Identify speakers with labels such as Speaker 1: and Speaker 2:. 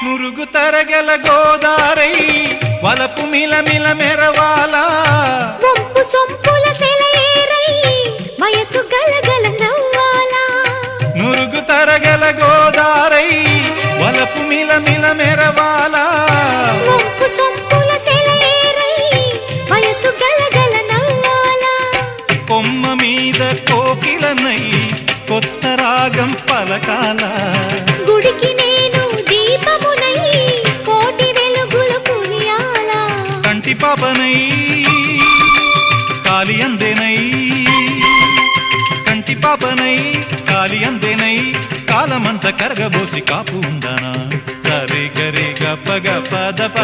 Speaker 1: మురుగు తరగల గోదారై వలపు మిలమిల మెరవాలా
Speaker 2: వంపు సొంపుల సెలయేరై వయసు గలగల నవ్వాలా
Speaker 1: మురుగు తరగల గోదారై వలపు మిలమిల మెరవాలా
Speaker 2: వంపు సొంపుల సెలయేరై వయసు గలగల నవ్వాలా
Speaker 1: కొమ్మ మీద కోకిలనై కొత్త రాగం పలకాల
Speaker 2: గుడికి నేను దీపమునై కోటి వెలుగులు కురియాలా
Speaker 1: కంటి పాపనై కాలి అందేనై కంటి పాపనై కాలి అందేనై కాలమంత కరగబోసి కాపు ఉందనా సరే గరి గప్ప గప్ప దప